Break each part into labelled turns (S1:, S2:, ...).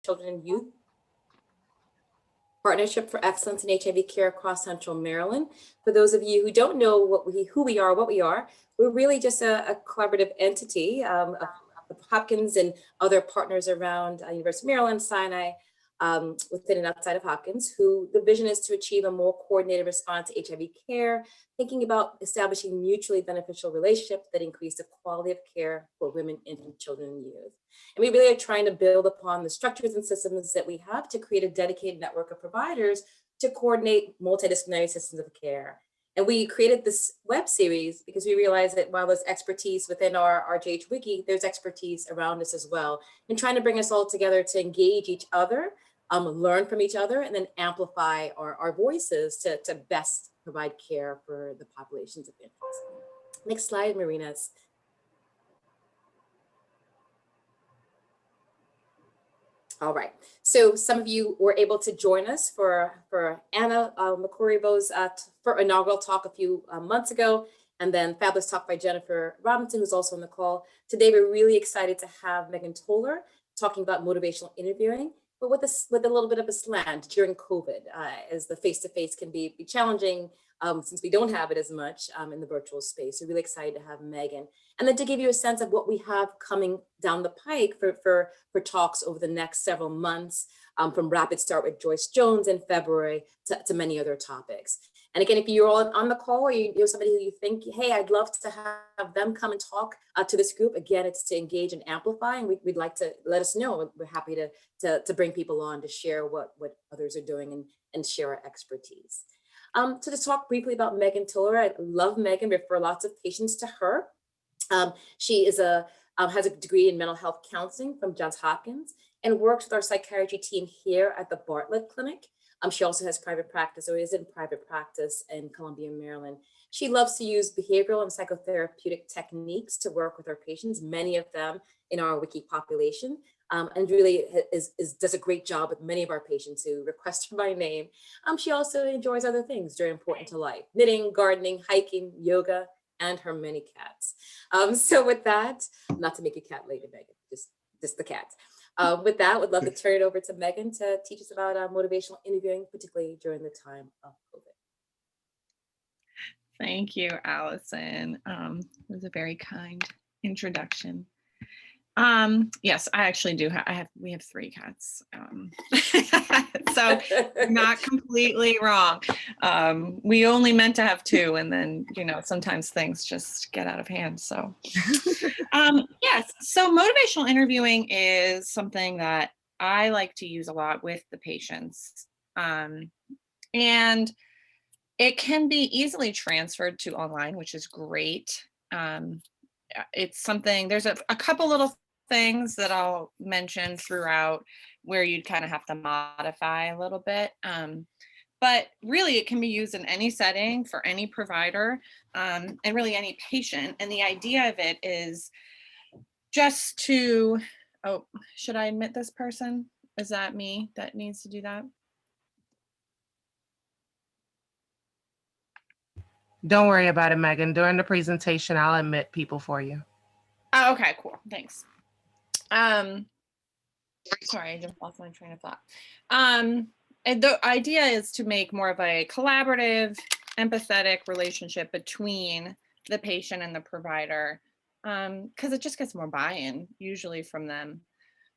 S1: Children and Youth Partnership for Excellence in HIV Care across Central Maryland. For those of you who don't know who we are, what we are, we're really just a collaborative entity of Hopkins and other partners around University of Maryland, Sinai, within and outside of Hopkins, who the vision is to achieve a more coordinated response to HIV care, thinking about establishing mutually beneficial relationships that increase the quality of care for women, infant, children, and youth. And we really are trying to build upon the structures and systems that we have to create a dedicated network of providers to coordinate multidisciplinary systems of care. And we created this web series because we realized that while there's expertise within our RJH Wiki, there's expertise around us as well, and trying to bring us all together to engage each other, learn from each other, and then amplify our voices to best provide care for the populations of infants. Next slide, Marinas. All right, so some of you were able to join us for Anna McCory-Bo's for inaugural talk a few months ago, and then fabulous talk by Jennifer Robinson, who's also on the call. Today, we're really excited to have Meghan Toler talking about motivational interviewing, but with a little bit of a slant during COVID, as the face-to-face can be challenging since we don't have it as much in the virtual space. So really excited to have Meghan. And then to give you a sense of what we have coming down the pike for talks over the next several months, from Rapid Start with Joyce Jones in February to many other topics. And again, if you're all on the call or you're somebody who you think, hey, I'd love to have them come and talk to this group, again, it's to engage and amplify, and we'd like to let us know. We're happy to bring people on to share what others are doing and share our expertise. So to talk briefly about Meghan Toler, I love Meghan, refer lots of patients to her. She is has a degree in mental health counseling from Johns Hopkins and works with our psychiatry team here at the Bartlett Clinic. She also has private practice, or is in private practice in Columbia, Maryland. She loves to use behavioral and psychotherapeutic techniques to work with her patients, many of them in our wiki population, and really does a great job with many of our patients who request her by name. She also enjoys other things very important to life: knitting, gardening, hiking, yoga, and her many cats. So with that, not to make you cat lady, Meghan, just the cats. With that, would love to turn it over to Meghan to teach us about motivational interviewing, particularly during the time of COVID.
S2: Thank you, Allison. It was a very kind introduction. Yes, I actually do. We have 3 cats. So not completely wrong. We only meant to have 2, and then, sometimes things just get out of hand. So yes, so motivational interviewing is something that I like to use a lot with the patients. And it can be easily transferred to online, which is great. It's something, there's a couple little things that I'll mention throughout where you'd kind of have to modify a little bit. But really it can be used in any setting for any provider, and really any patient. And the idea of it is just to, oh, should I admit this person? Is that me that needs to do that?
S3: Don't worry about it, Meghan. During the presentation, I'll admit people for you.
S2: Oh, okay, cool. Thanks. Sorry, I just lost my train of thought. And the idea is to make more of a collaborative, empathetic relationship between the patient and the provider, because it just gets more buy-in usually from them.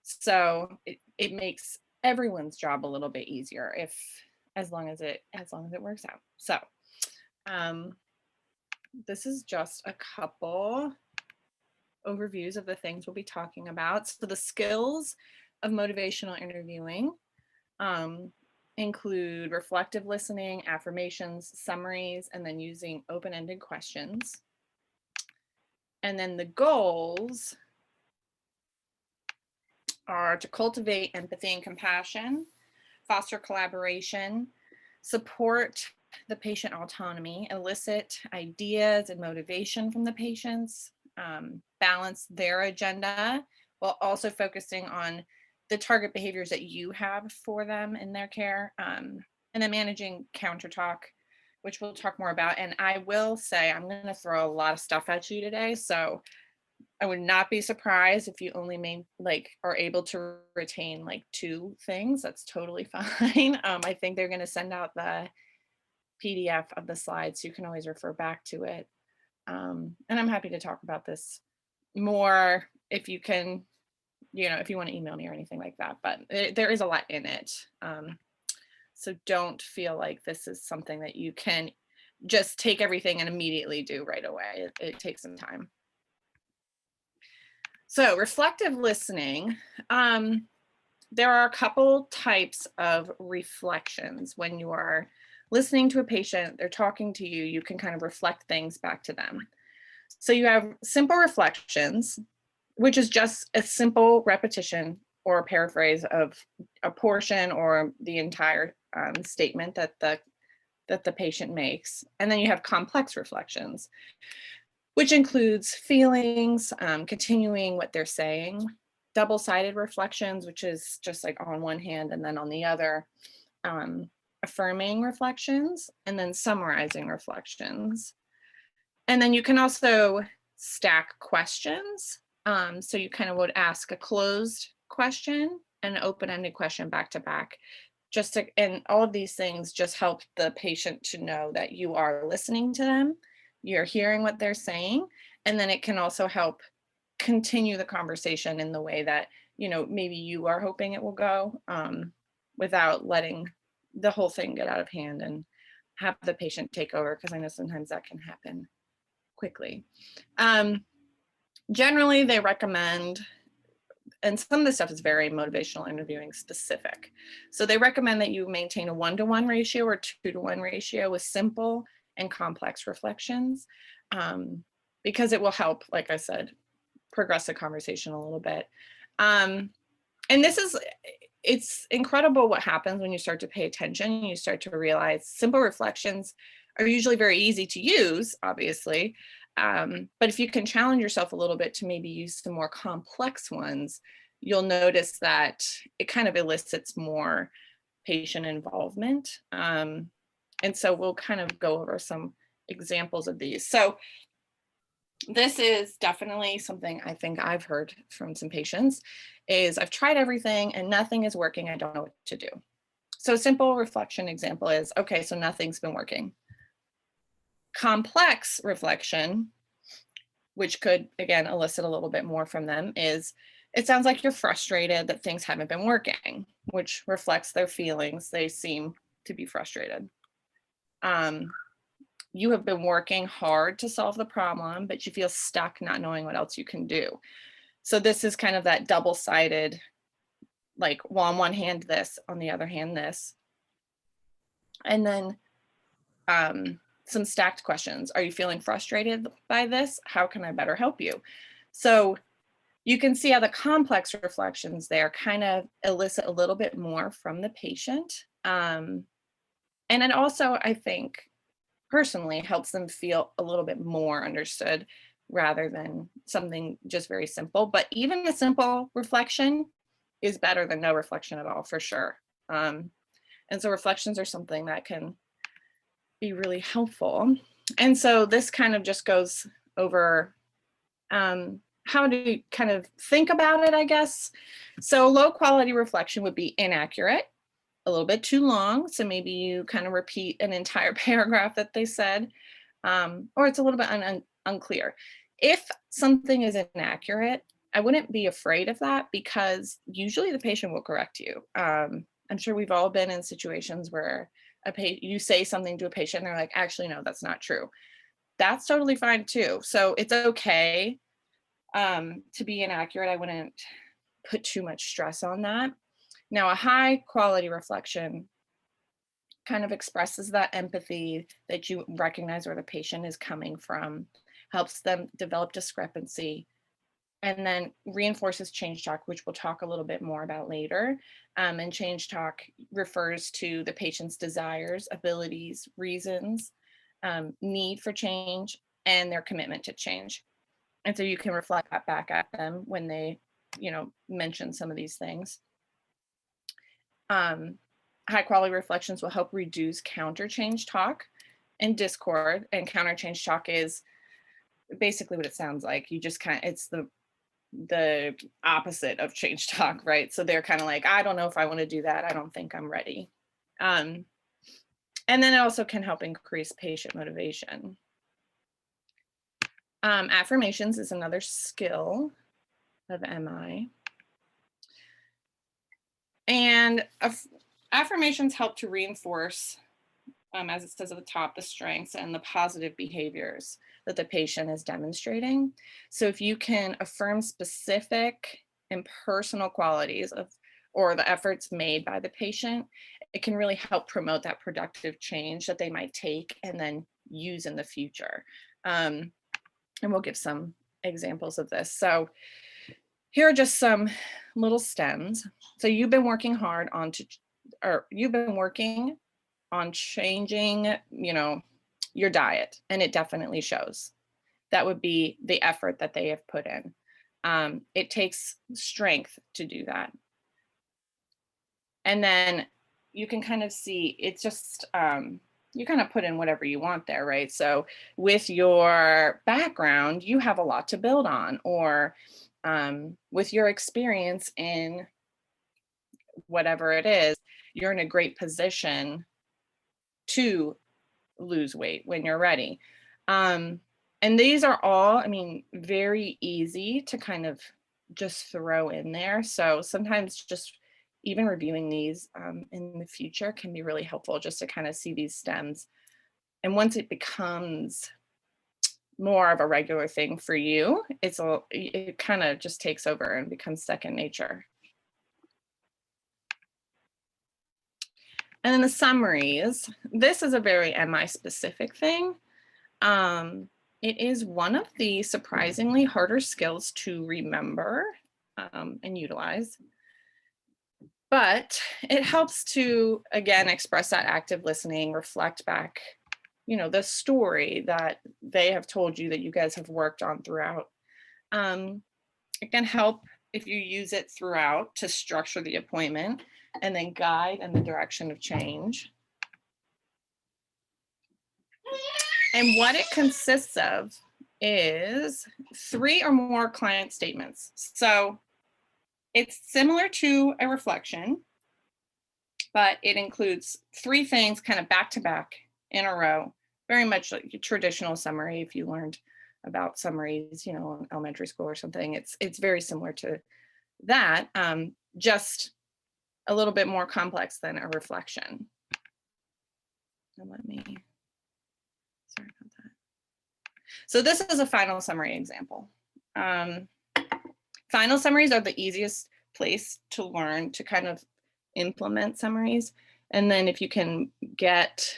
S2: So it makes everyone's job a little bit easier as long as it works out. So this is just a couple overviews of the things we'll be talking about. So the skills of motivational interviewing include reflective listening, affirmations, summaries, and then using open-ended questions. And then the goals are to cultivate empathy and compassion, foster collaboration, support the patient autonomy, elicit ideas and motivation from the patients, balance their agenda while also focusing on the target behaviors that you have for them in their care, and then managing counter talk, which we'll talk more about. And I will say I'm going to throw a lot of stuff at you today, so I would not be surprised if you only are able to retain like 2 things. That's totally fine. I think they're going to send out the PDF of the slides, so you can always refer back to it. And I'm happy to talk about this more if you can, if you want to email me or anything like that, but there is a lot in it. So don't feel like this is something that you can just take everything and immediately do right away. It takes some time. So reflective listening, there are a couple types of reflections. When you are listening to a patient, they're talking to you, you can kind of reflect things back to them. So you have simple reflections, which is just a simple repetition or a paraphrase of a portion or the entire statement that the patient makes. And then you have complex reflections, which includes feelings, continuing what they're saying, double-sided reflections, which is just like on one hand and then on the other, affirming reflections, and then summarizing reflections. And then you can also stack questions. So you kind of would ask a closed question and an open-ended question back to back. And all of these things just help the patient to know that you are listening to them, you're hearing what they're saying, and then it can also help continue the conversation in the way that, maybe you are hoping it will go, without letting the whole thing get out of hand and have the patient take over, because I know sometimes that can happen quickly. Generally, they recommend, and some of the stuff is very motivational interviewing specific. So they recommend that you maintain a 1-to-1 ratio or 2-to-1 ratio with simple and complex reflections, because it will help, like I said, progress the conversation a little bit. And it's incredible what happens when you start to pay attention and you start to realize simple reflections are usually very easy to use, obviously. But if you can challenge yourself a little bit to maybe use some more complex ones, you'll notice that it kind of elicits more patient involvement. And so we'll kind of go over some examples of these. So this is definitely something I think I've heard from some patients is I've tried everything and nothing is working. I don't know what to do. So a simple reflection example is, okay, so nothing's been working. Complex reflection, which could, again, elicit a little bit more from them, is it sounds like you're frustrated that things haven't been working, which reflects their feelings. They seem to be frustrated. You have been working hard to solve the problem, but you feel stuck not knowing what else you can do. So this is kind of that double-sided, like, well, on one hand this, on the other hand this. And then some stacked questions. Are you feeling frustrated by this? How can I better help you? So you can see how the complex reflections there kind of elicit a little bit more from the patient. And it also, I think, personally helps them feel a little bit more understood rather than something just very simple. But even a simple reflection is better than no reflection at all, for sure. And so reflections are something that can be really helpful. And so this kind of just goes over how to kind of think about it, I guess. So low quality reflection would be inaccurate, a little bit too long. So maybe you kind of repeat an entire paragraph that they said, or it's a little bit unclear. If something is inaccurate, I wouldn't be afraid of that because usually the patient will correct you. I'm sure we've all been in situations where you say something to a patient and they're like, actually, no, that's not true. That's totally fine too. So it's okay to be inaccurate. I wouldn't put too much stress on that. Now, a high quality reflection kind of expresses that empathy that you recognize where the patient is coming from, helps them develop discrepancy, and then reinforces change talk, which we'll talk a little bit more about later. And change talk refers to the patient's desires, abilities, reasons, need for change, and their commitment to change. And so you can reflect that back at them when they, mention some of these things. High quality reflections will help reduce counter change talk and discord. And counter change talk is basically what it sounds like. You just kind of, it's the opposite of change talk, right? So they're kind of like, I don't know if I want to do that. I don't think I'm ready. And then it also can help increase patient motivation. Affirmations is another skill of MI. And affirmations help to reinforce, as it says at the top, the strengths and the positive behaviors that the patient is demonstrating. So if you can affirm specific and personal qualities of, or the efforts made by the patient, it can really help promote that productive change that they might take and then use in the future. And we'll give some examples of this. So here are just some little stems. So you've been working hard on changing, your diet, and it definitely shows. That would be the effort that they have put in. It takes strength to do that. And then you can kind of see, it's just, you kind of put in whatever you want there, right? So with your background, you have a lot to build on, or with your experience in whatever it is, you're in a great position to lose weight when you're ready. And these are all, I mean, very easy to kind of just throw in there. So sometimes just even reviewing these in the future can be really helpful, just to kind of see these stems. And once it becomes more of a regular thing for you, it kind of just takes over and becomes second nature. And then the summaries, this is a very MI specific thing. It is one of the surprisingly harder skills to remember and utilize, but it helps to, again, express that active listening, reflect back, the story that they have told you that you guys have worked on throughout. It can help if you use it throughout to structure the appointment and then guide in the direction of change. And what it consists of is 3 or more client statements. So it's similar to a reflection, but it includes 3 things kind of back to back in a row, very much like a traditional summary. If you learned about summaries, in elementary school or something, it's very similar to that, just a little bit more complex than a reflection. And sorry about that. So this is a final summary example. Final summaries are the easiest place to learn to kind of implement summaries. And then if you can get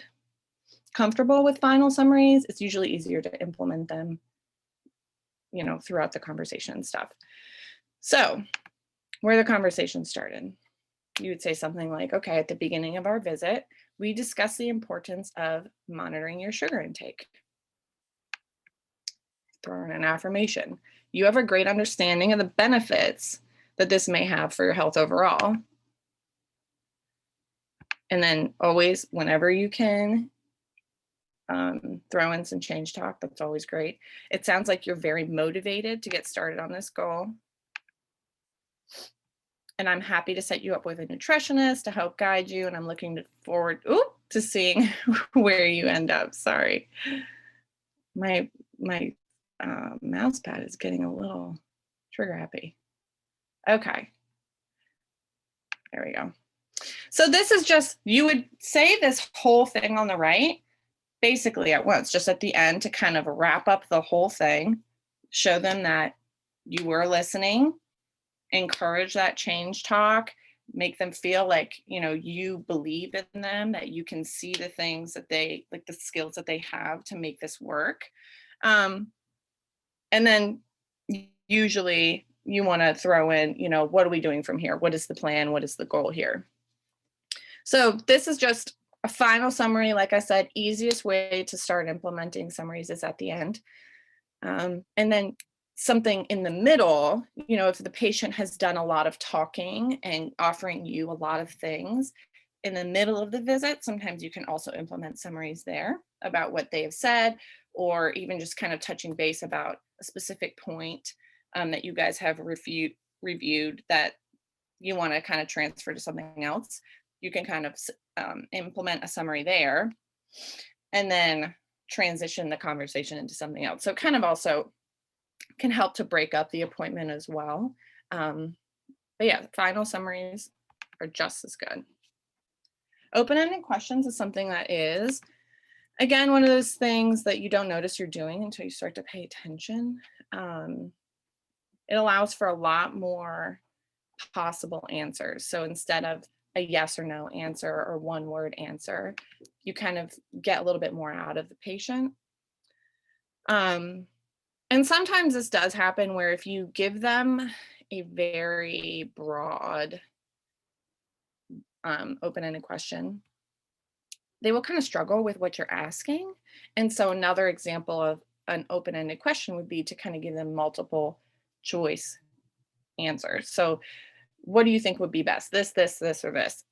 S2: comfortable with final summaries, it's usually easier to implement them, throughout the conversation and stuff. So where the conversation started, you would say something like, okay, at the beginning of our visit, we discussed the importance of monitoring your sugar intake. Throw in an affirmation. You have a great understanding of the benefits that this may have for your health overall. And then always, whenever you can, throw in some change talk. That's always great. It sounds like you're very motivated to get started on this goal. And I'm happy to set you up with a nutritionist to help guide you. And I'm looking forward to seeing where you end up. Sorry. My mouse pad is getting a little trigger happy. Okay. There we go. So this is just, you would say this whole thing on the right, basically at once, just at the end, to kind of wrap up the whole thing, show them that you were listening, encourage that change talk, make them feel like, you believe in them, that you can see the things that they, like the skills that they have to make this work. And then usually you want to throw in, what are we doing from here? What is the plan? What is the goal here? So this is just a final summary. Like I said, easiest way to start implementing summaries is at the end. And then something in the middle, if the patient has done a lot of talking and offering you a lot of things in the middle of the visit, sometimes you can also implement summaries there about what they have said, or even just kind of touching base about a specific point that you guys have reviewed that you want to kind of transfer to something else, you can kind of implement a summary there and then transition the conversation into something else. So it kind of also can help to break up the appointment as well. But yeah, final summaries are just as good. Open-ended questions is something that is, again, one of those things that you don't notice you're doing until you start to pay attention. It allows for a lot more possible answers. So instead of a yes or no answer or one word answer, you kind of get a little bit more out of the patient. And sometimes this does happen where if you give them a very broad open-ended question, they will kind of struggle with what you're asking. And so another example of an open-ended question would be to kind of give them multiple choice answers. So what do you think would be best? This, or this?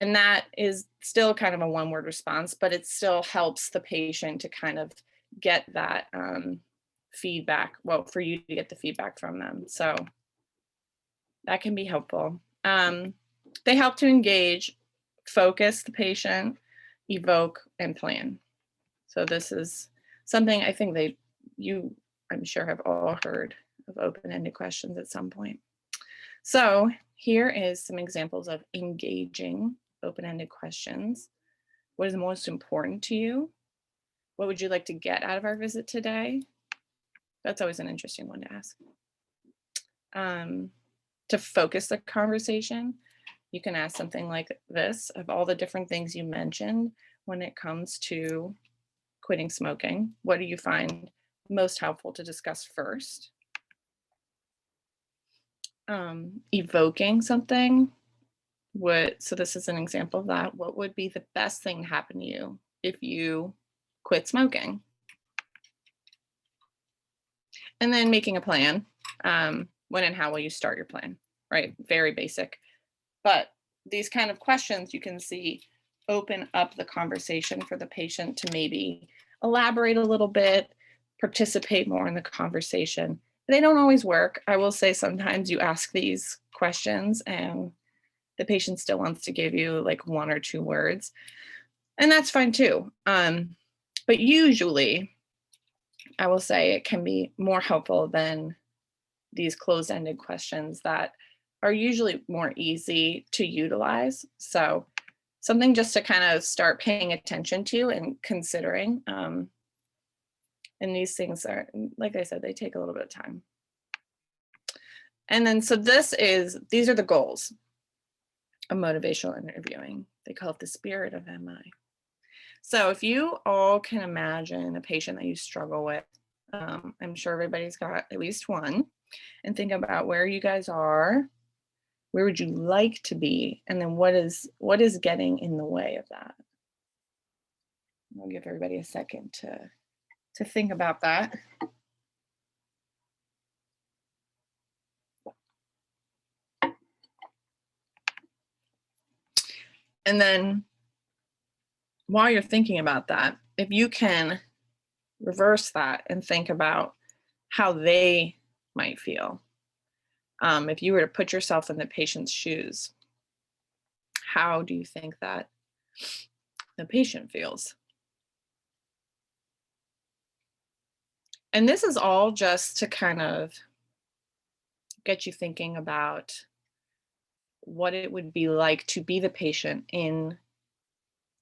S2: And that is still kind of a one-word response, but it still helps the patient to kind of get that feedback, well, for you to get the feedback from them. So that can be helpful. They help to engage, focus the patient, evoke, and plan. So this is something I think I'm sure have all heard of open-ended questions at some point. So here is some examples of engaging open-ended questions. What is most important to you? What would you like to get out of our visit today? That's always an interesting one to ask. To focus the conversation, you can ask something like this: of all the different things you mentioned when it comes to quitting smoking, what do you find most helpful to discuss first? Evoking something. So this is an example of that. What would be the best thing to happen to you if you quit smoking? And then making a plan. When and how will you start your plan, right? Very basic. But these kind of questions, you can see, open up the conversation for the patient to maybe elaborate a little bit, participate more in the conversation. They don't always work. I will say sometimes you ask these questions and the patient still wants to give you like one or two words, and that's fine too. But usually, I will say it can be more helpful than these closed-ended questions that are usually more easy to utilize. So something just to kind of start paying attention to and considering. And these things are, like I said, they take a little bit of time. And then, so these are the goals of motivational interviewing. They call it the spirit of MI. So if you all can imagine a patient that you struggle with, I'm sure everybody's got at least one, and think about where you guys are, where would you like to be, and then what is getting in the way of that. I'll give everybody a second to think about that. And then while you're thinking about that, if you can reverse that and think about how they might feel. If you were to put yourself in the patient's shoes, how do you think that the patient feels? And this is all just to kind of get you thinking about what it would be like to be the patient in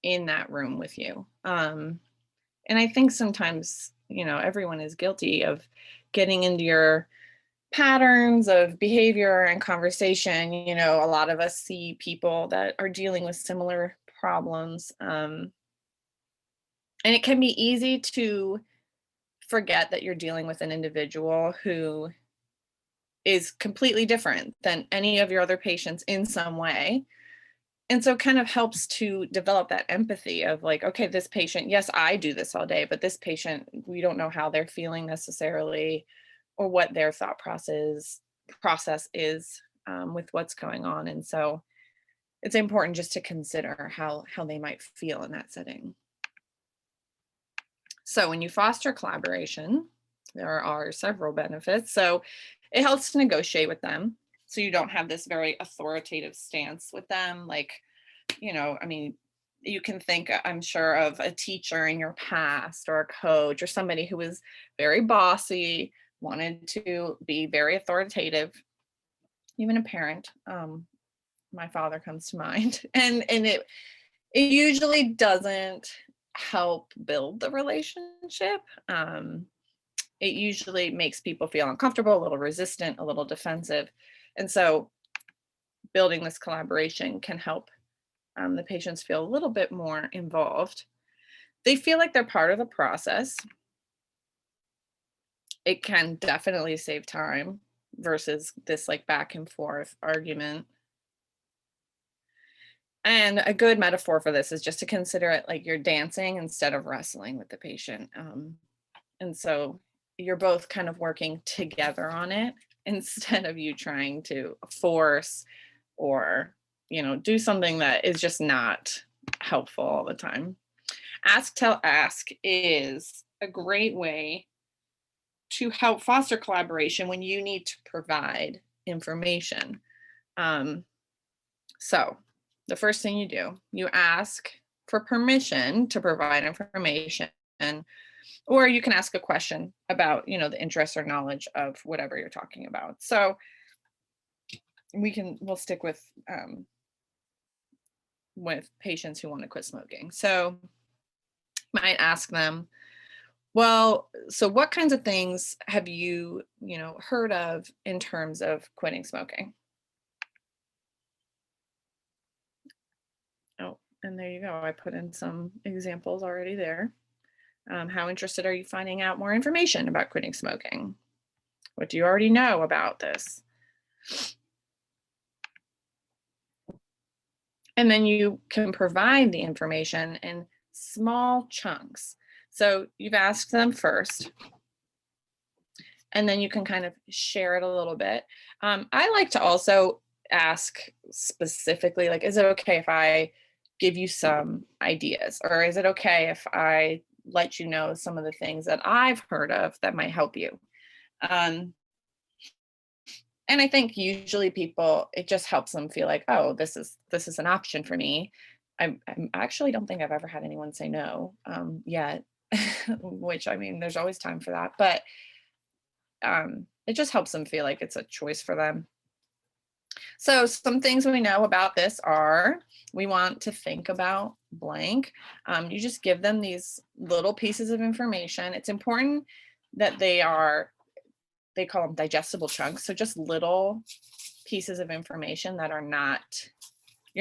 S2: that room with you. And I think sometimes, everyone is guilty of getting into your patterns of behavior and conversation. A lot of us see people that are dealing with similar problems. And it can be easy to forget that you're dealing with an individual who is completely different than any of your other patients in some way. And so it kind of helps to develop that empathy of like, okay, this patient, yes, I do this all day, but this patient, we don't know how they're feeling necessarily, or what their thought process is with what's going on. And so it's important just to consider how they might feel in that setting. So when you foster collaboration, there are several benefits. So it helps to negotiate with them. So you don't have this very authoritative stance with them. Like, I mean, you can think, I'm sure, of a teacher in your past or a coach or somebody who was very bossy, wanted to be very authoritative, even a parent. My father comes to mind. And it usually doesn't help build the relationship. It usually makes people feel uncomfortable, a little resistant, a little defensive. And so building this collaboration can help the patients feel a little bit more involved. They feel like they're part of the process. It can definitely save time versus this like back and forth argument. And a good metaphor for this is just to consider it like you're dancing instead of wrestling with the patient. And so you're both kind of working together on it instead of you trying to force or, do something that is just not helpful all the time. Ask, tell, ask is a great way to help foster collaboration when you need to provide information. So the first thing you do, you ask for permission to provide information, or you can ask a question about, the interest or knowledge of whatever you're talking about. So we'll stick with patients who want to quit smoking. So might ask them, well, so what kinds of things have you, heard of in terms of quitting smoking? Oh, and there you go. I put in some examples already there. How interested are you finding out more information about quitting smoking? What do you already know about this? And then you can provide the information in small chunks. So you've asked them first, and then you can kind of share it a little bit. I like to also ask specifically, like, is it okay if I give you some ideas? Or is it okay if I let you know some of the things that I've heard of that might help you? And I think usually people, it just helps them feel like, oh, this is an option for me. I actually don't think I've ever had anyone say no yet, which, I mean, there's always time for that, but it just helps them feel like it's a choice for them. So some things we know about this are, we want to think about blank. You just give them these little pieces of information. It's important that they call them digestible chunks. So just little pieces of information that you're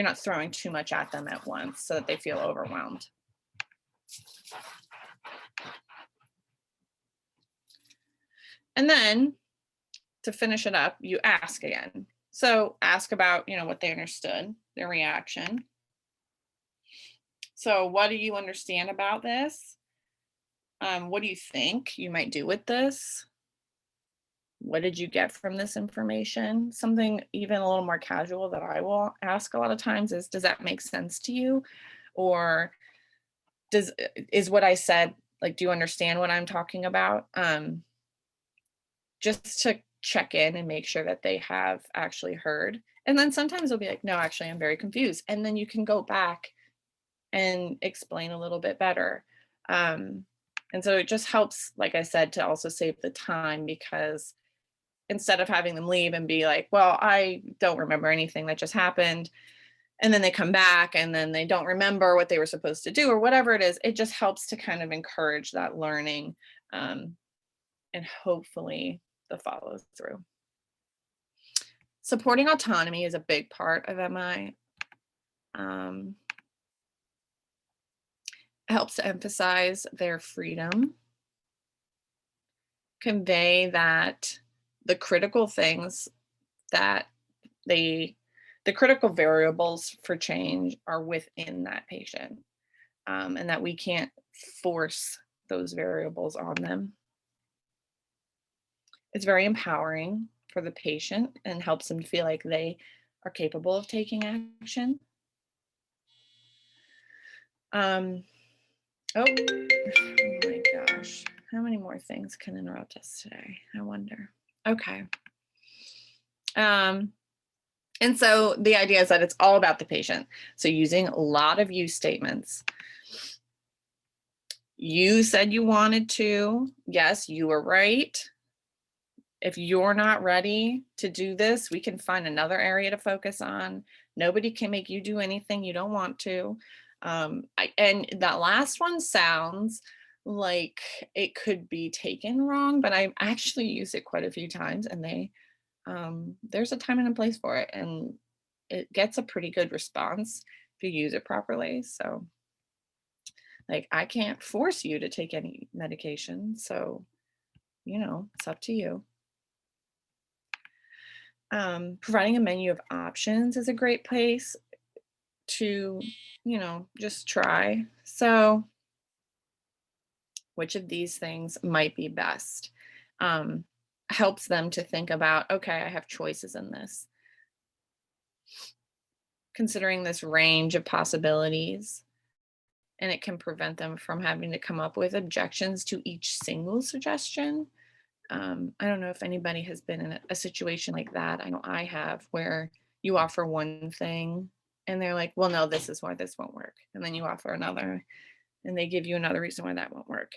S2: not throwing too much at them at once so that they feel overwhelmed. And then to finish it up, you ask again. So ask about, what they understood, their reaction. So what do you understand about this? What do you think you might do with this? What did you get from this information? Something even a little more casual that I will ask a lot of times is, does that make sense to you? Or is what I said, like, do you understand what I'm talking about? Just to check in and make sure that they have actually heard. And then sometimes they'll be like, no, actually, I'm very confused. And then you can go back and explain a little bit better. And so it just helps, like I said, to also save the time, because instead of having them leave and be like, well, I don't remember anything that just happened, and then they come back and then they don't remember what they were supposed to do or whatever it is, it just helps to kind of encourage that learning and hopefully the follow through. Supporting autonomy is a big part of MI. It helps to emphasize their freedom, convey that the critical things that the critical variables for change are within that patient, and that we can't force those variables on them. It's very empowering for the patient and helps them feel like they are capable of taking action. Oh my God. How many more things can interrupt us today? I wonder. Okay. And so the idea is that it's all about the patient. So using a lot of you statements. You said you wanted to. Yes, you were right. If you're not ready to do this, we can find another area to focus on. Nobody can make you do anything you don't want to. And that last one sounds like it could be taken wrong, but I actually used it quite a few times, and there's a time and a place for it, and it gets a pretty good response if you use it properly. So like, I can't force you to take any medication, so it's up to you. Providing a menu of options is a great place to just try. So which of these things might be best? Helps them to think about, okay, I have choices in this. Considering this range of possibilities, and it can prevent them from having to come up with objections to each single suggestion. I don't know if anybody has been in a situation like that. I know I have, where you offer one thing and they're like, well, no, this is why this won't work. And then you offer another and they give you another reason why that won't work.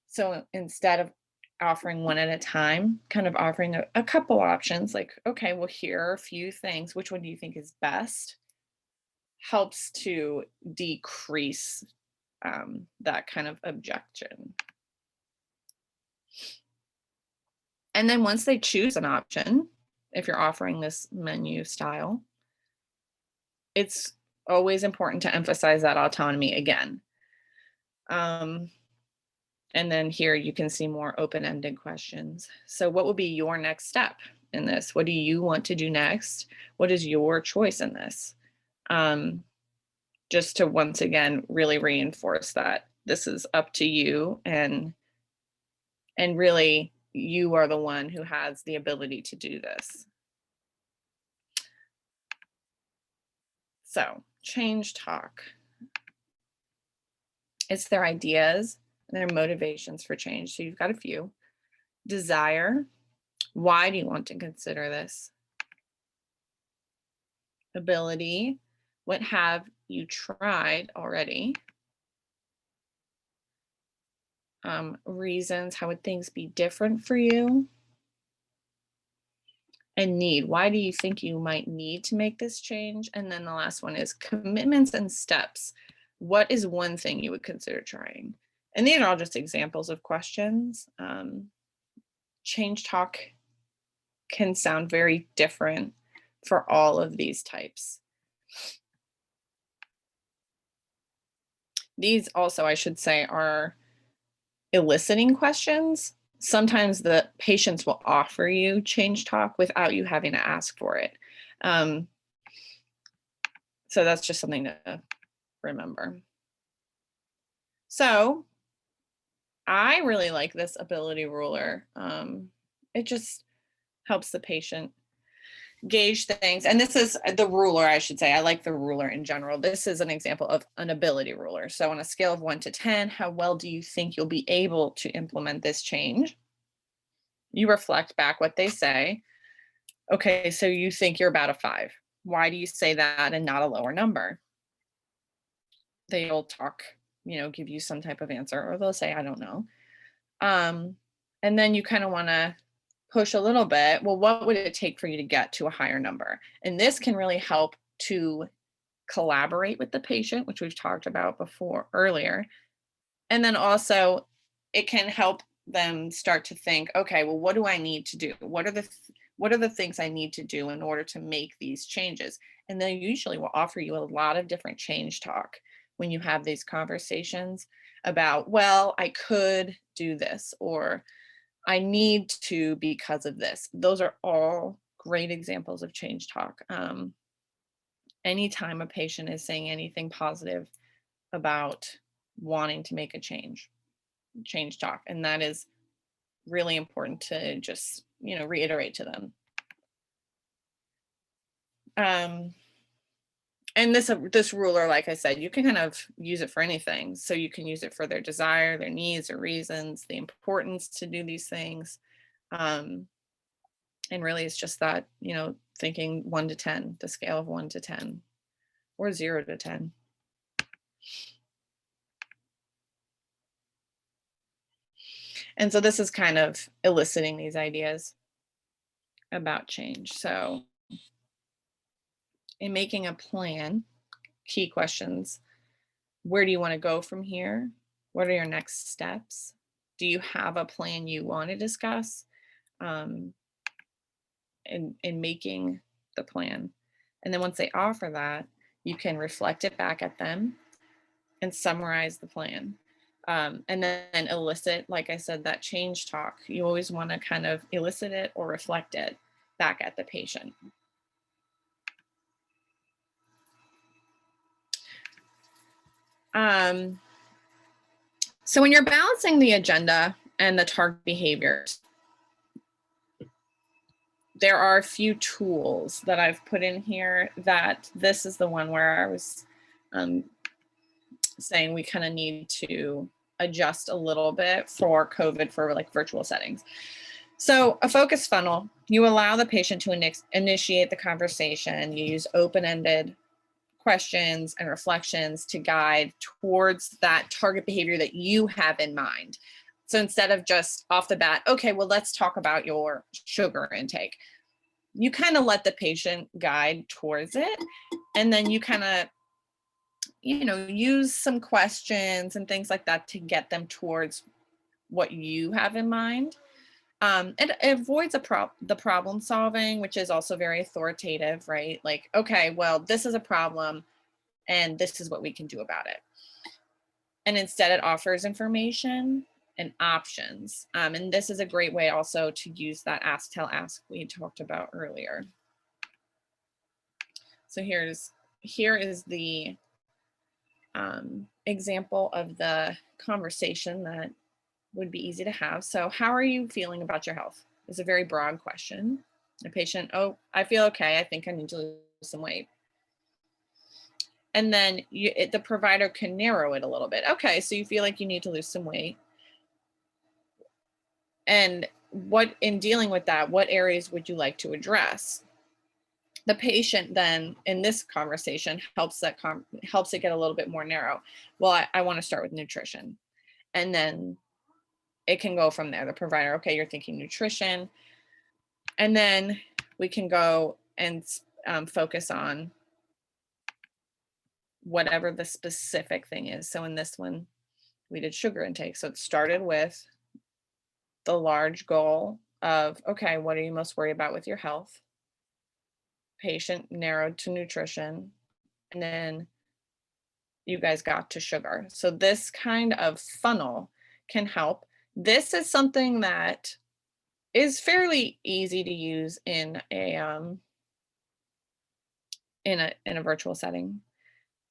S2: So instead of offering one at a time, kind of offering a couple options, like, okay, well, here are a few things. Which one do you think is best? Helps to decrease that kind of objection. And then once they choose an option, if you're offering this menu style, it's always important to emphasize that autonomy again. And then here you can see more open-ended questions. So what would be your next step in this? What do you want to do next? What is your choice in this? Just to once again really reinforce that this is up to you, and really you are the one who has the ability to do this. So change talk. It's their ideas and their motivations for change. So you've got a few. Desire. Why do you want to consider this? Ability. What have you tried already? Reasons. How would things be different for you? And need. Why do you think you might need to make this change? And then the last one is commitments and steps. What is one thing you would consider trying? And these are all just examples of questions. Change talk can sound very different for all of these types. These also, I should say, are eliciting questions. Sometimes the patients will offer you change talk without you having to ask for it. So that's just something to remember. So I really like this ability ruler. It just helps the patient gauge things. And this is the ruler, I should say. I like the ruler in general. This is an example of an ability ruler. So on a scale of 1 to 10, how well do you think you'll be able to implement this change? You reflect back what they say. Okay, so you think you're about a 5. Why do you say that and not a lower number? They'll talk, give you some type of answer, or they'll say, I don't know. And then you kind of want to push a little bit. Well, what would it take for you to get to a higher number? And this can really help to collaborate with the patient, which we've talked about earlier. And then also it can help them start to think, okay, well, what do I need to do? What are the things I need to do in order to make these changes? And they usually will offer you a lot of different change talk when you have these conversations about, well, I could do this, or I need to because of this. Those are all great examples of change talk. Anytime a patient is saying anything positive about wanting to make a change talk. And that is really important to just, reiterate to them. And this ruler, like I said, you can kind of use it for anything. So you can use it for their desire, their needs, their reasons, the importance to do these things. And really it's just that, thinking 1 to 10, the scale of 1 to 10 or 0 to 10. And so this is kind of eliciting these ideas about change. So in making a plan, key questions: where do you want to go from here? What are your next steps? Do you have a plan you want to discuss? In making the plan. And then once they offer that, you can reflect it back at them and summarize the plan. And then elicit, like I said, that change talk. You always want to kind of elicit it or reflect it back at the patient. So when you're balancing the agenda and the target behaviors, there are a few tools that I've put in here. That this is the one where I was saying we kind of need to adjust a little bit for COVID for like virtual settings. So a focus funnel, you allow the patient to initiate the conversation. You use open-ended questions and reflections to guide towards that target behavior that you have in mind. So instead of just off the bat, okay, well, let's talk about your sugar intake. You kind of let the patient guide towards it. And then you kind of, use some questions and things like that to get them towards what you have in mind. It avoids the problem solving, which is also very authoritative, right? Like, okay, well, this is a problem and this is what we can do about it. And instead it offers information and options. And this is a great way also to use that ask, tell, ask we talked about earlier. So here is the example of the conversation that would be easy to have. So how are you feeling about your health? It's a very broad question. The patient, oh, I feel okay. I think I need to lose some weight. And then the provider can narrow it a little bit. Okay, so you feel like you need to lose some weight. And what, in dealing with that, what areas would you like to address? The patient then in this conversation helps it get a little bit more narrow. Well, I want to start with nutrition. And then it can go from there. The provider, okay, you're thinking nutrition. And then we can go and focus on whatever the specific thing is. So in this one, we did sugar intake. So it started with the large goal of, okay, what are you most worried about with your health? Patient narrowed to nutrition. And then you guys got to sugar. So this kind of funnel can help. This is something that is fairly easy to use in a virtual setting.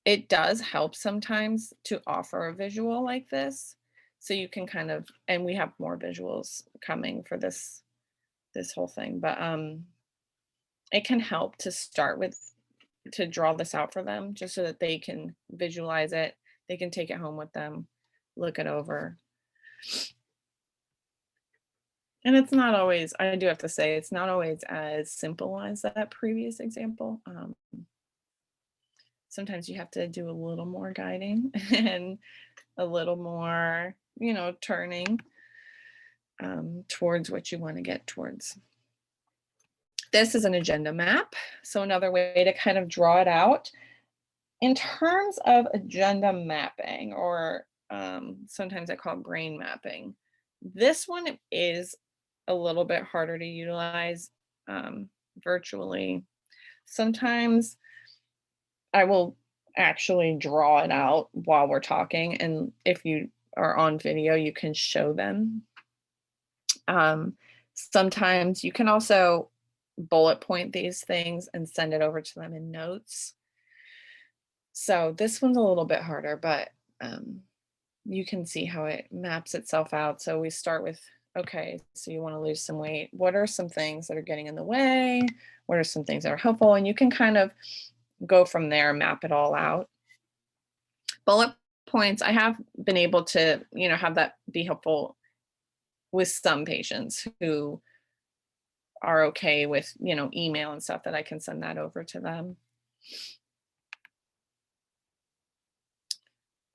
S2: It does help sometimes to offer a visual like this, so you can kind of, and we have more visuals coming for this whole thing, but it can help to start with, to draw this out for them, just so that they can visualize it, they can take it home with them, look it over. And it's not always, I do have to say, it's not always as simple as that previous example. Sometimes you have to do a little more guiding and a little more, turning towards what you want to get towards. This is an agenda map. So another way to kind of draw it out. In terms of agenda mapping, or sometimes I call it brain mapping, this one is a little bit harder to utilize virtually. Sometimes I will actually draw it out while we're talking, and if you are on video, you can show them. Sometimes you can also bullet point these things and send it over to them in notes. So this one's a little bit harder, but you can see how it maps itself out. So we start with, okay, so you want to lose some weight. What are some things that are getting in the way? What are some things that are helpful? And you can kind of go from there, map it all out. Bullet points, I have been able to, have that be helpful with some patients who are okay with, email and stuff, that I can send that over to them.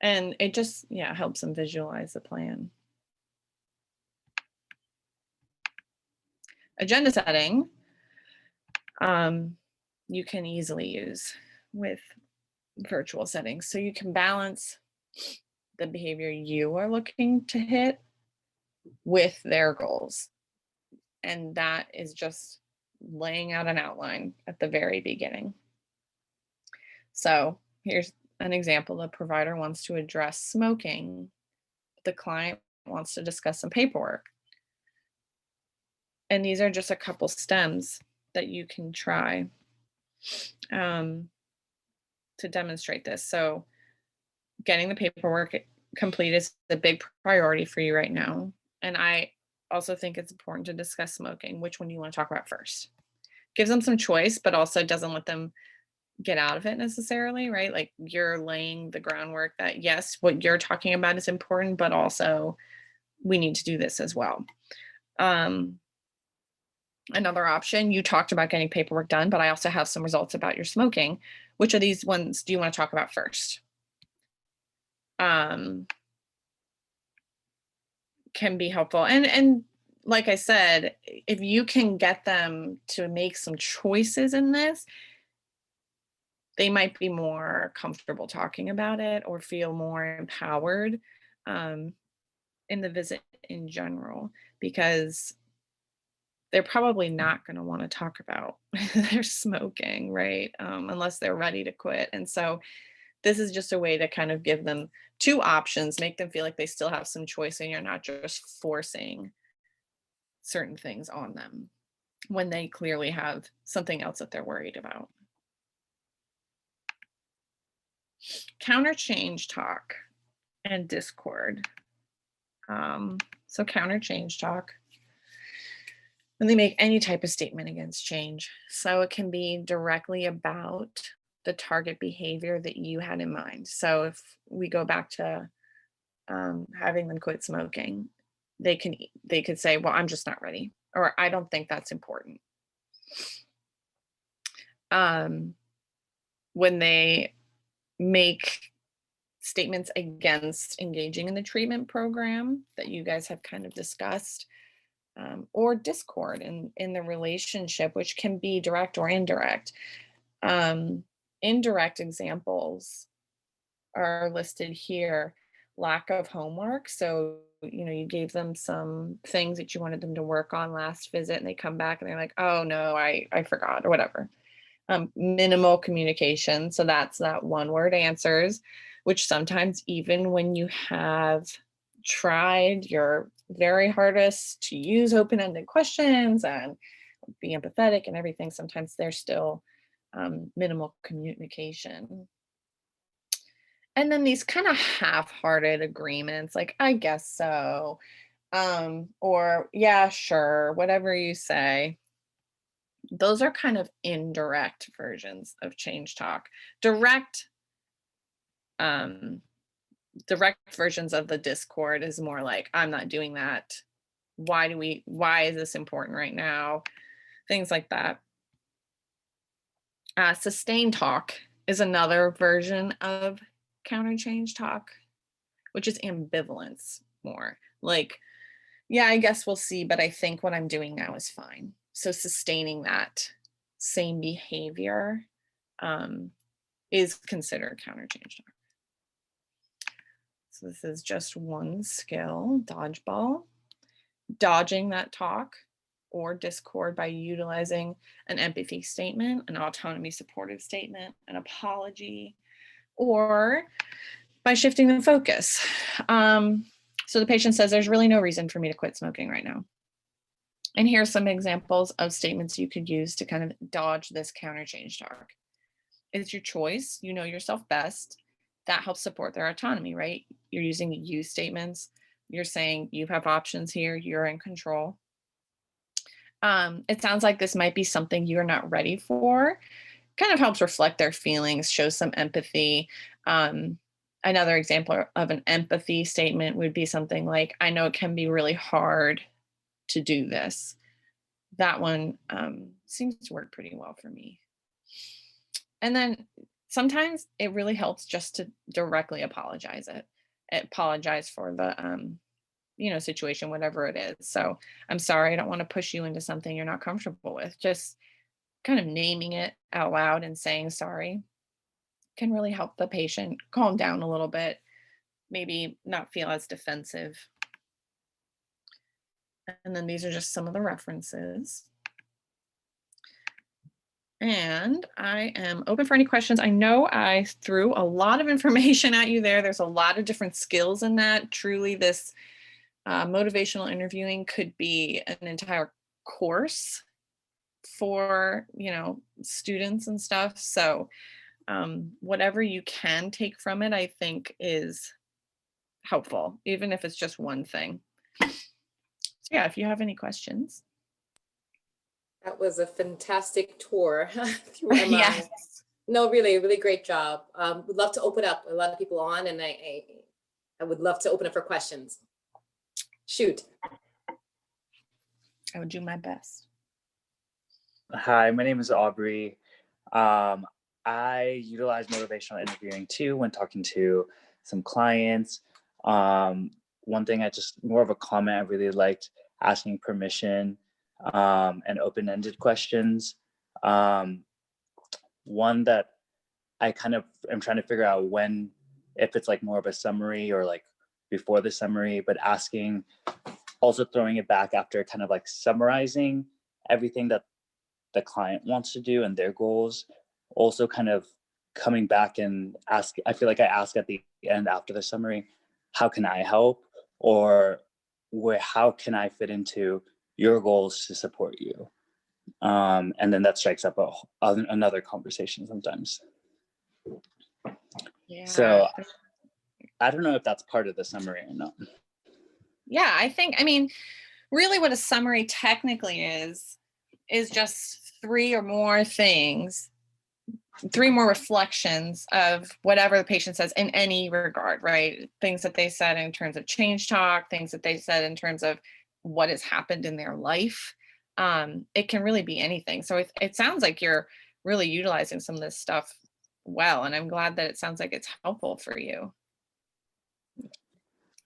S2: And it just, helps them visualize the plan. Agenda setting, you can easily use with virtual settings. So you can balance the behavior you are looking to hit with their goals. And that is just laying out an outline at the very beginning. So here's an example. The provider wants to address smoking. The client wants to discuss some paperwork. And these are just a couple stems that you can try to demonstrate this. So getting the paperwork complete is the big priority for you right now. And I also think it's important to discuss smoking. Which one do you want to talk about first? Gives them some choice, but also doesn't let them get out of it necessarily, right? Like, you're laying the groundwork that yes, what you're talking about is important, but also we need to do this as well. Another option, you talked about getting paperwork done, but I also have some results about your smoking. Which of these ones do you want to talk about first? Can be helpful. And like I said, if you can get them to make some choices in this, they might be more comfortable talking about it or feel more empowered in the visit in general, because they're probably not going to want to talk about their smoking, right? Unless they're ready to quit. And so this is just a way to kind of give them two options, make them feel like they still have some choice and you're not just forcing certain things on them when they clearly have something else that they're worried about. Counter change talk and discord. So counter change talk, when they make any type of statement against change. So it can be directly about the target behavior that you had in mind. So if we go back to having them quit smoking, they could say, well, I'm just not ready, or I don't think that's important. When they make statements against engaging in the treatment program that you guys have kind of discussed, or discord in the relationship, which can be direct or indirect. Indirect examples are listed here. Lack of homework. So, you gave them some things that you wanted them to work on last visit, and they come back and they're like, oh no, I forgot, or whatever. Minimal communication. So that's that one word answers, which sometimes, even when you have tried your very hardest to use open-ended questions and be empathetic and everything, sometimes there's still minimal communication. And then these kind of half-hearted agreements, like, I guess so, or yeah, sure, whatever you say. Those are kind of indirect versions of change talk. Direct versions of the discord is more like, I'm not doing that. Why is this important right now? Things like that. Sustained talk is another version of counter change talk, which is ambivalence more. Like, yeah, I guess we'll see, but I think what I'm doing now is fine. So sustaining that same behavior is considered counter change talk. So this is just one skill, dodgeball. Dodging that talk or discord by utilizing an empathy statement, an autonomy supportive statement, an apology, or by shifting the focus. So the patient says, there's really no reason for me to quit smoking right now. And here's some examples of statements you could use to kind of dodge this counter change talk. It's your choice. You know yourself best. That helps support their autonomy, right? You're using you statements. You're saying you have options here. You're in control. It sounds like this might be something you're not ready for. kind of helps reflect their feelings, show some empathy. Another example of an empathy statement would be something like, I know it can be really hard to do this. That one seems to work pretty well for me. And then sometimes it really helps just to directly apologize for the situation, whatever it is. So I'm sorry, I don't want to push you into something you're not comfortable with. Just kind of naming it out loud and saying sorry can really help the patient calm down a little bit, maybe not feel as defensive. And then these are just some of the references. And I am open for any questions. I know I threw a lot of information at you there. There's a lot of different skills in that. Truly, this motivational interviewing could be an entire course for, students and stuff. So whatever you can take from it, I think is helpful, even if it's just one thing. So yeah, if you have any questions.
S1: That was a fantastic tour through MI.
S2: Yes.
S1: No, really, really great job. Would love to open up a lot of people on, and I would love to open up for questions. Shoot.
S2: I would do my best.
S4: Hi, my name is Aubrey. I utilize motivational interviewing too when talking to some clients. One thing more of a comment, I really liked asking permission and open-ended questions. One that I kind of am trying to figure out if it's like more of a summary or like before the summary, but also throwing it back after kind of like summarizing everything that the client wants to do and their goals. Also kind of coming back and I feel like I ask at the end after the summary, how can I help? Or how can I fit into your goals to support you? And then that strikes up another conversation sometimes.
S2: Yeah.
S4: So I don't know if that's part of the summary or not.
S2: Yeah, I mean, really what a summary technically is just three more reflections of whatever the patient says in any regard, right? Things that they said in terms of change talk, things that they said in terms of what has happened in their life. It can really be anything. So it sounds like you're really utilizing some of this stuff well, and I'm glad that it sounds like it's helpful for you.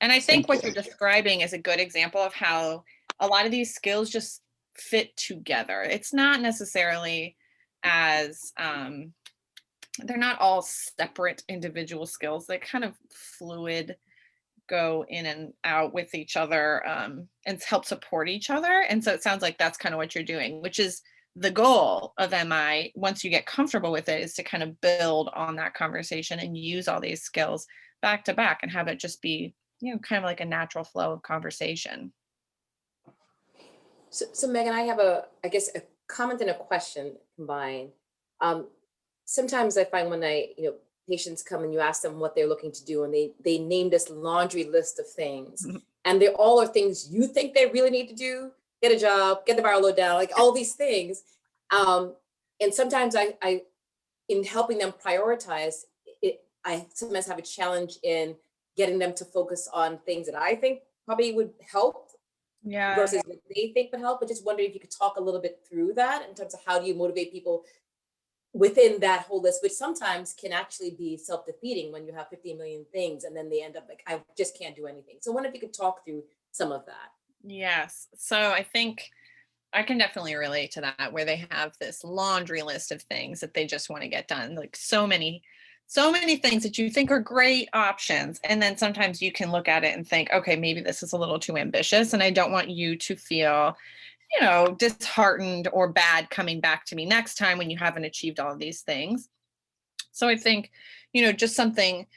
S2: And I think what you're describing is a good example of how a lot of these skills just fit together. It's not necessarily as they're not all separate individual skills. They kind of fluid, go in and out with each other and help support each other. And so it sounds like that's kind of what you're doing, which is the goal of MI. Once you get comfortable with it, is to kind of build on that conversation and use all these skills back to back and have it just be, kind of like a natural flow of conversation.
S1: So Megan, I have I guess a comment and a question combined. Sometimes I find when patients come and you ask them what they're looking to do, and they name this laundry list of things, and they all are things you think they really need to do: get a job, get the viral load down, like all these things. And sometimes I in helping them prioritize it, I sometimes have a challenge in getting them to focus on things that I think probably would help versus what they think would help. But just wondering if you could talk a little bit through that in terms of how do you motivate people within that whole list, which sometimes can actually be self-defeating when you have 50 million things and then they end up like, I just can't do anything. So I wonder if you could talk through some of that. Yes.
S2: So I think I can definitely relate to that, where they have this laundry list of things that they just want to get done. Like so many things that you think are great options. And then sometimes you can look at it and think, okay, maybe this is a little too ambitious. And I don't want you to feel, disheartened or bad coming back to me next time when you haven't achieved all of these things. So I think, just something,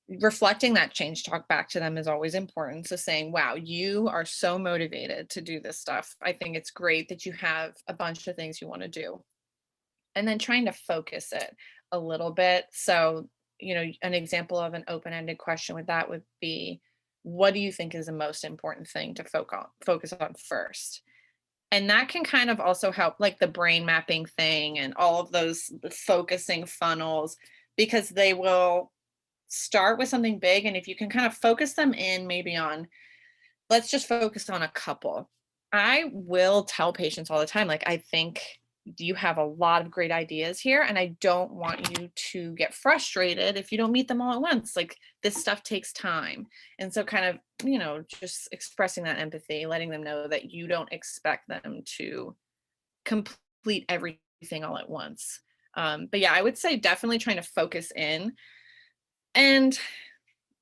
S2: reflecting that change talk back to them is always important. So saying, wow, you are so motivated to do this stuff. I think it's great that you have a bunch of things you want to do. And then trying to focus it a little bit. So, an example of an open-ended question with that would be, what do you think is the most important thing to focus on first? And that can kind of also help, like the brain mapping thing and all of those focusing funnels, because they will start with something big. And if you can kind of focus them in maybe on, let's just focus on a couple. I will tell patients all the time, like, I think you have a lot of great ideas here, and I don't want you to get frustrated if you don't meet them all at once. Like, this stuff takes time. And so kind of, just expressing that empathy, letting them know that you don't expect them to complete everything all at once. But yeah, I would say definitely trying to focus in. And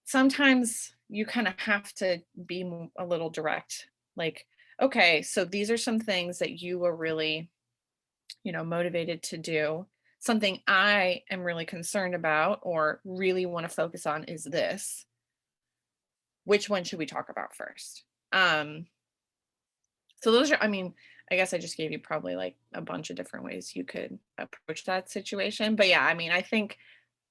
S2: sometimes you kind of have to be a little direct. Like, okay, so these are some things that you were really, motivated to do. Something I am really concerned about or really want to focus on is this. Which one should we talk about first? So those are, I guess I just gave you probably like a bunch of different ways you could approach that situation. But yeah, I think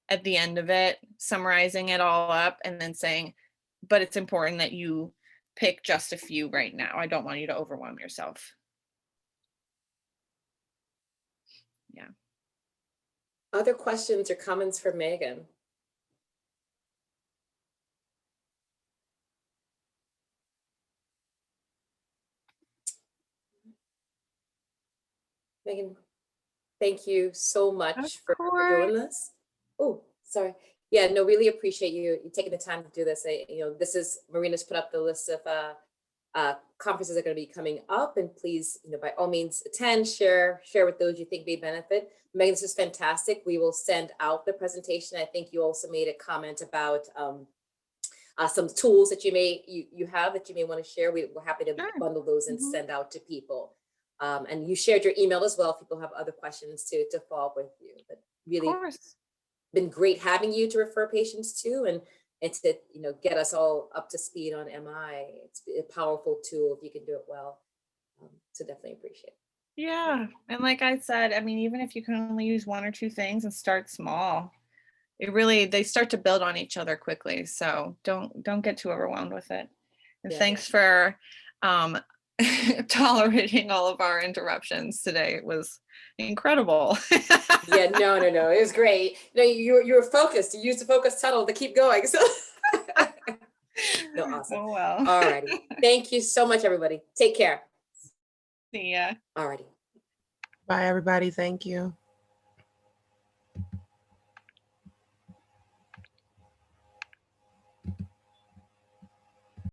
S2: at the end of it, summarizing it all up and then saying, but it's important that you pick just a few right now. I don't want you to overwhelm yourself. Yeah.
S1: Other questions or comments for Meghan? Meghan, thank you so much for doing this. Oh, sorry. Yeah, no, really appreciate you taking the time to do this. This is, Marina's put up the list of conferences that are going to be coming up, and please, by all means attend, share with those you think may benefit. Meghan, this is fantastic. We will send out the presentation. I think you also made a comment about some tools that you have that you may want to share. We're happy to bundle those and send out to people. And you shared your email as well if people have other questions to follow up with you. But really been great having you to refer patients to and to get us all up to speed on MI. It's a powerful tool if you can do it well. So definitely appreciate it.
S2: Yeah. And like I said, even if you can only use one or two things and start small, they start to build on each other quickly. So don't get too overwhelmed with it. And thanks for tolerating all of our interruptions today. It was incredible.
S1: Yeah, no. It was great. No, you were focused. You used the focus tunnel to keep going. So no, awesome.
S2: Oh, well.
S1: All righty. Thank you so much, everybody. Take care.
S2: See ya.
S1: All righty.
S3: Bye, everybody. Thank you.